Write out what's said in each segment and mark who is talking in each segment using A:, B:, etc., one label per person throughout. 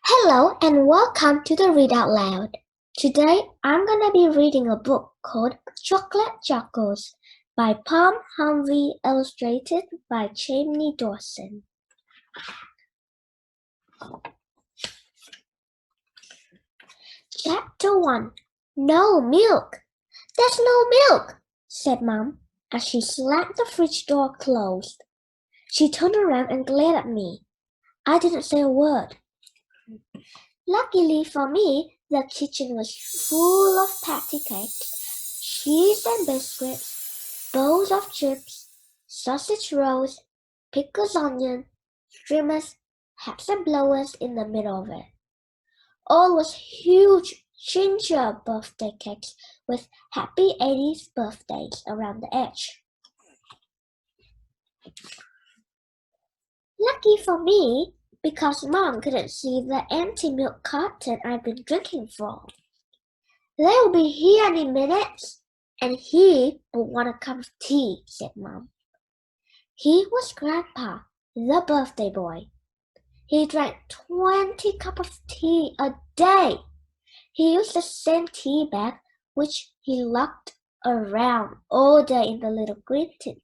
A: Hello and welcome to the Read Out Loud. Today I'm gonna be reading a book called Chuckles by Pam Harvey, illustrated by Jamie Dawson. Chapter 1. No milk! There's no milk, said Mom as she slammed the fridge door closed. She turned around and glared at me. I didn't say a word. Luckily for me, the kitchen was full of patty cakes, cheese and biscuits, bowls of chips, sausage rolls, pickled onion, streamers, hats and blowers in the middle of it. All was huge ginger birthday cakes with happy 80s birthdays around the edge. Lucky for me, because Mom couldn't see the empty milk carton I'd been drinking from. They'll be here any minute, and he will want a cup of tea, said Mom. He was Grandpa, the birthday boy. He drank 20 cups of tea a day. He used the same tea bag which he lugged around all day in the little green tin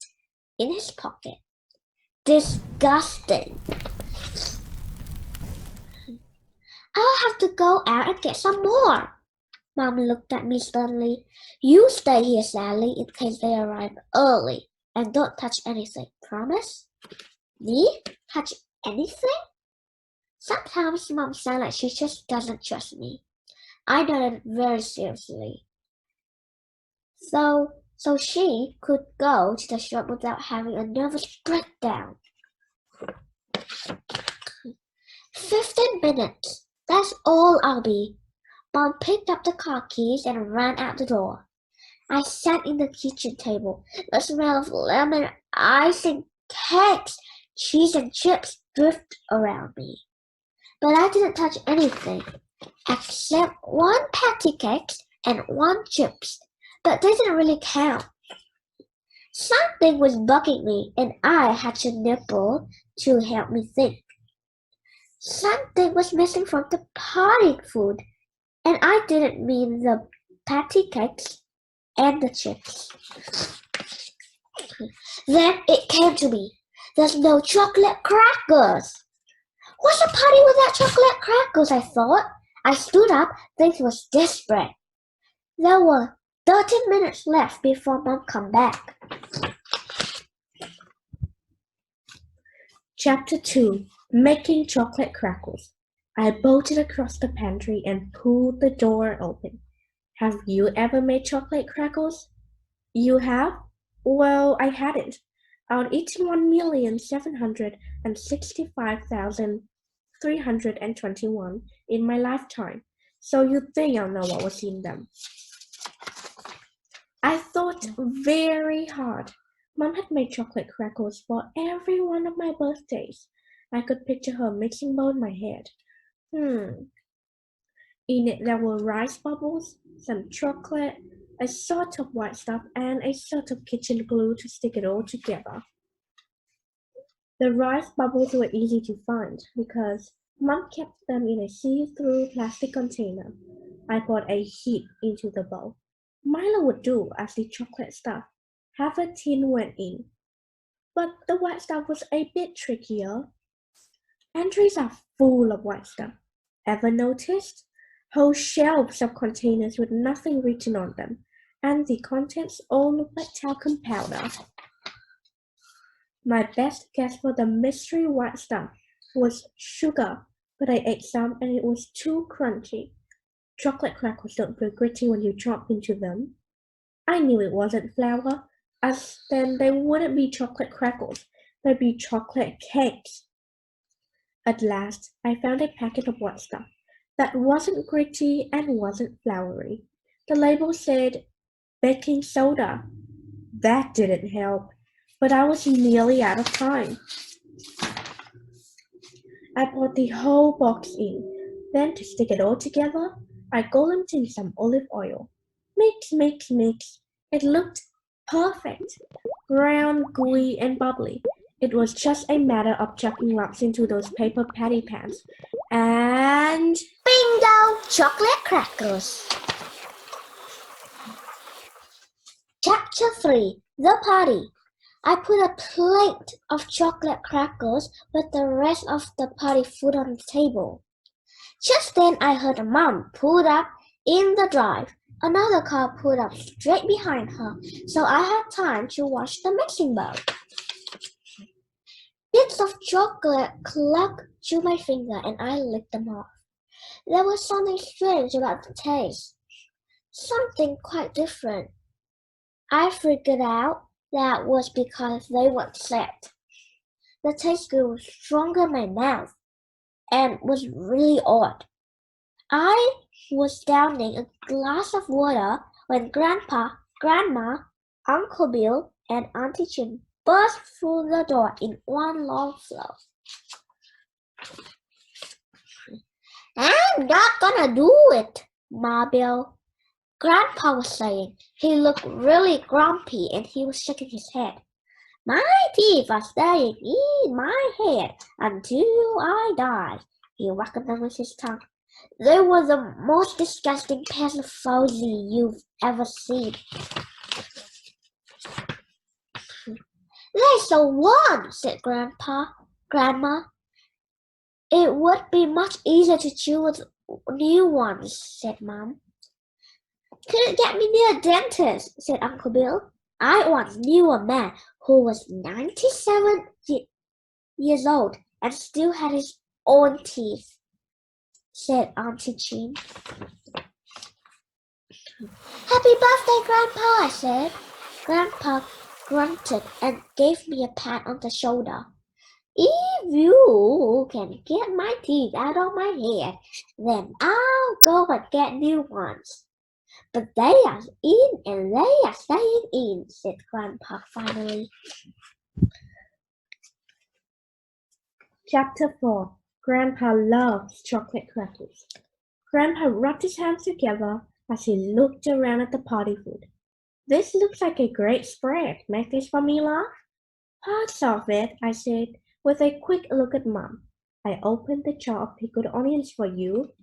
A: in his pocket. Disgusting. I'll have to go out and get some more. Mom looked at me sternly. You stay here, Sally, in case they arrive early. And don't touch anything, promise? Me? Touch anything? Sometimes Mom sounds like she just doesn't trust me. I nodded very seriously. So she could go to the shop without having a nervous breakdown. 15 minutes. That's all I'll be. Mom picked up the car keys and ran out the door. I sat in the kitchen table. The smell of lemon icing, cakes, cheese and chips drifted around me. But I didn't touch anything, except one patty cake and one chips. But they didn't really count. Something was bugging me, and I had to nibble to help me think. Something was missing from the party food, and I didn't mean the patty cakes and the chips. Then it came to me. There's no chocolate crackers. What's a party without chocolate crackers, I thought. I stood up. Things was desperate. There were 13 minutes left before Mom come back.
B: Chapter 2. Making Chocolate Crackles. I bolted across the pantry and pulled the door open. Have you ever made chocolate crackles? You have? Well, I hadn't. I'd eaten 1,765,321 in my lifetime, so you'd think I know what was in them. I thought very hard. Mom had made chocolate crackles for every one of my birthdays. I could picture her mixing bowl in my head. In it there were rice bubbles, some chocolate, a sort of white stuff, and a sort of kitchen glue to stick it all together. The rice bubbles were easy to find because Mom kept them in a see-through plastic container. I poured a heap into the bowl. Milo would do as the chocolate stuff. Half a tin went in. But the white stuff was a bit trickier. Pantries are full of white stuff. Ever noticed? Whole shelves of containers with nothing written on them, and the contents all look like talcum powder. My best guess for the mystery white stuff was sugar, but I ate some and it was too crunchy. Chocolate crackers don't feel gritty when you chomp into them. I knew it wasn't flour, as then they wouldn't be chocolate crackles, they'd be chocolate cakes. At last, I found a packet of white stuff that wasn't gritty and wasn't floury. The label said baking soda. That didn't help, but I was nearly out of time. I poured the whole box in. Then, to stick it all together, I gulped in some olive oil. Mix, mix, mix. It looked perfect. Brown, gooey, and bubbly. It was just a matter of chucking lumps into those paper patty pans. And
A: Chocolate crackles. Chapter 3. The Party. I put a plate of chocolate crackles with the rest of the party food on the table. Just then I heard Mom pull up in the drive. Another car pulled up straight behind her, so I had time to watch the mixing bowl. Bits of chocolate clung to my finger and I licked them off. There was something strange about the taste. Something quite different. I figured out that was because they were set. The taste grew stronger in my mouth and was really odd. I was downing a glass of water when Grandpa, Grandma, Uncle Bill, and Auntie Chin burst through the door in one long flow. I'm not gonna do it, Ma Bill, Grandpa was saying. He looked really grumpy and he was shaking his head. My teeth are staying in my head until I die, he waggled them with his tongue. They were the most disgusting pair of fuzzy you've ever seen. There's the one, said Grandma. It would be much easier to choose new ones, said Mom. Couldn't get me near a dentist, said Uncle Bill. I once knew a man who was 97 years old and still had his own teeth, said Auntie Chin. Happy birthday, Grandpa, I said. Grandpa grunted and gave me a pat on the shoulder. If you can get my teeth out of my head, then I'll go and get new ones. But they are in and they are staying in, said Grandpa finally.
B: Chapter 4. Grandpa loves chocolate crackles. Grandpa rubbed his hands together as he looked around at the party food. This looks like a great spread. Make this for me, love? Parts of it, I said, with a quick look at Mom. I opened the jar of pickled onions for you.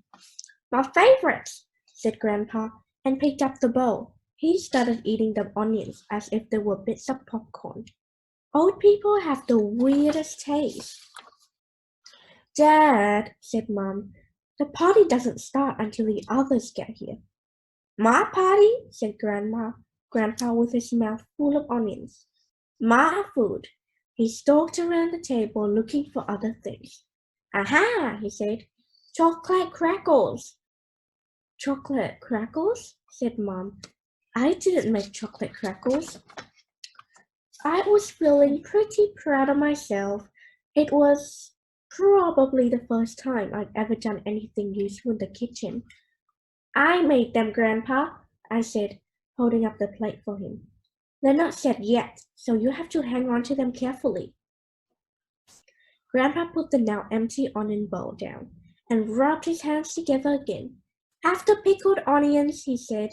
B: My favorites, said Grandpa, and picked up the bowl. He started eating the onions as if they were bits of popcorn. Old people have the weirdest taste. Dad, said Mom, the party doesn't start until the others get here. My party, said Grandpa with his mouth full of onions. My food. He stalked around the table looking for other things. Aha, he said. Chocolate crackles. Chocolate crackles? Said Mom. I didn't make chocolate crackles. I was feeling pretty proud of myself. It was probably the first time I'd ever done anything useful in the kitchen. I made them, Grandpa, I said, holding up the plate for him. They're not set yet, so you have to hang on to them carefully. Grandpa put the now empty onion bowl down and rubbed his hands together again. After pickled onions, he said,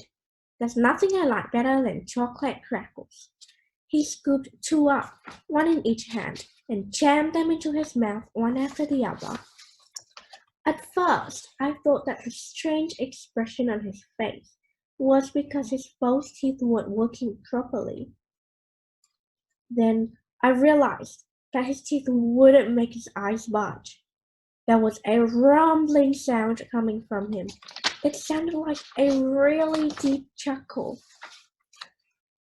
B: there's nothing I like better than chocolate crackles. He scooped 2 up, 1 in each hand, and jammed them into his mouth one after the other. At first, I thought that the strange expression on his face was because his false teeth weren't working properly. Then I realized that his teeth wouldn't make his eyes budge. There was a rumbling sound coming from him. It sounded like a really deep chuckle.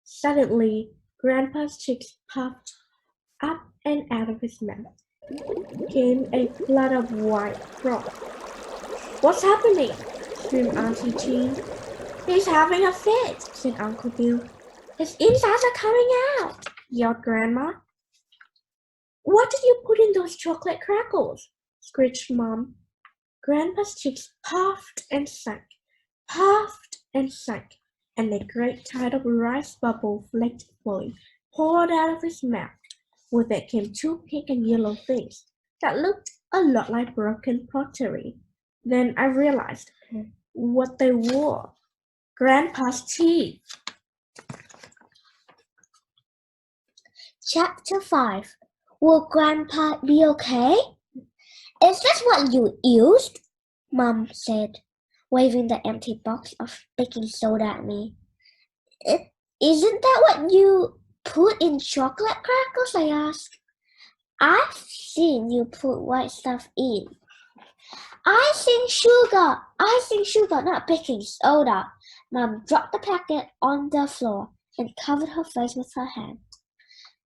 B: Suddenly, Grandpa's cheeks puffed up and out of his mouth. Came a flood of white froth. What's happening? Screamed Auntie Chin. He's having a fit, said Uncle Bill. His insides are coming out, yelled Grandma. What did you put in those chocolate crackles? Screeched Mom. Grandpa's cheeks puffed and sank, and a great tide of rice bubble flaked flowing poured out of his mouth. With it came 2 pink and yellow things that looked a lot like broken pottery. Then I realized what they were. Grandpa's teeth.
A: Chapter 5. Will Grandpa be okay? Is this what you used? Mom said. waving the empty box of baking soda at me. Isn't that what you put in chocolate crackles? I asked. I've seen you put white stuff in. Icing sugar, not baking soda. Mom dropped the packet on the floor and covered her face with her hand.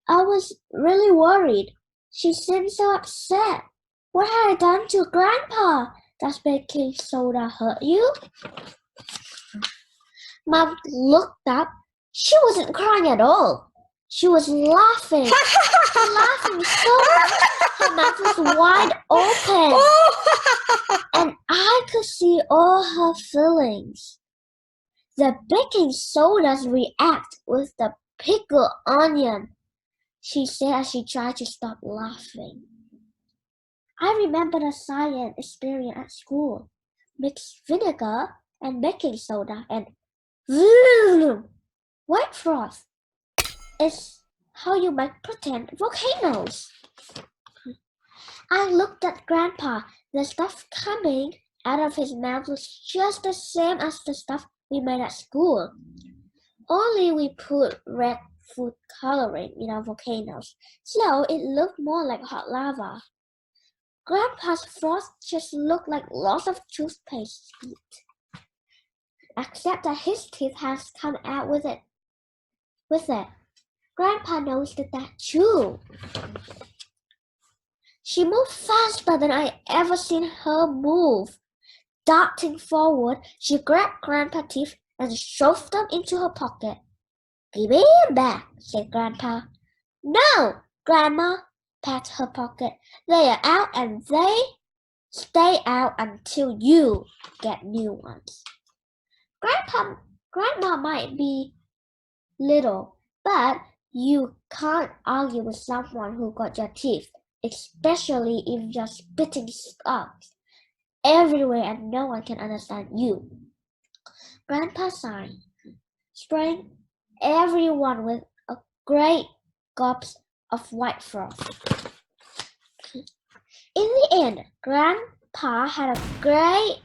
A: I was really worried. She seemed so upset. What had I done to Grandpa? Does baking soda hurt you? Mom looked up. She wasn't crying at all. She was laughing. Laughing so much her mouth was wide open. And I could see all her feelings. The baking sodas react with the pickled onion, she said as she tried to stop laughing. I remembered a science experiment at school. Mix vinegar and baking soda and white froth. It's how you make pretend volcanoes. I looked at Grandpa. The stuff coming out of his mouth was just the same as the stuff we made at school. Only we put red food coloring in our volcanoes, so it looked more like hot lava. Grandpa's froth just looked like lots of toothpaste spit, except that his teeth had come out with it. Grandpa noticed that too. She moved faster than I ever seen her move. Darting forward, she grabbed Grandpa's teeth and shoved them into her pocket. Give me back, said Grandpa. No, Grandma, pat her pocket. They are out and they stay out until you get new ones. Grandma might be little, but you can't argue with someone who got your teeth, especially if you're spitting sparks everywhere and no one can understand you. Grandpa sighed, spraying everyone with a great gobs of white froth. In the end, Grandpa had a great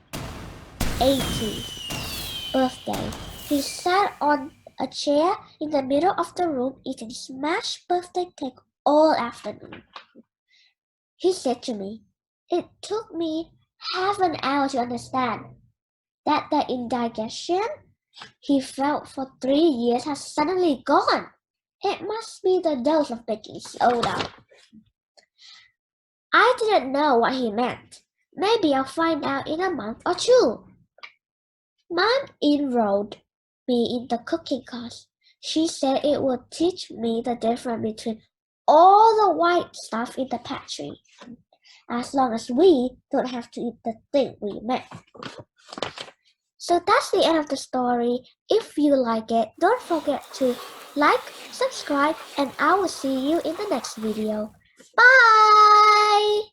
A: 80th birthday. He sat on a chair in the middle of the room eating smashed birthday cake all afternoon. He said to me, "It took me half an hour to understand that the indigestion he felt for 3 years has suddenly gone. It must be the dose of baking soda." I didn't know what he meant. Maybe I'll find out in a month or two. Mom enrolled me in the cooking class. She said it would teach me the difference between all the white stuff in the pantry, as long as we don't have to eat the thing we make. So that's the end of the story. If you like it, don't forget to like, subscribe, and I will see you in the next video. Bye!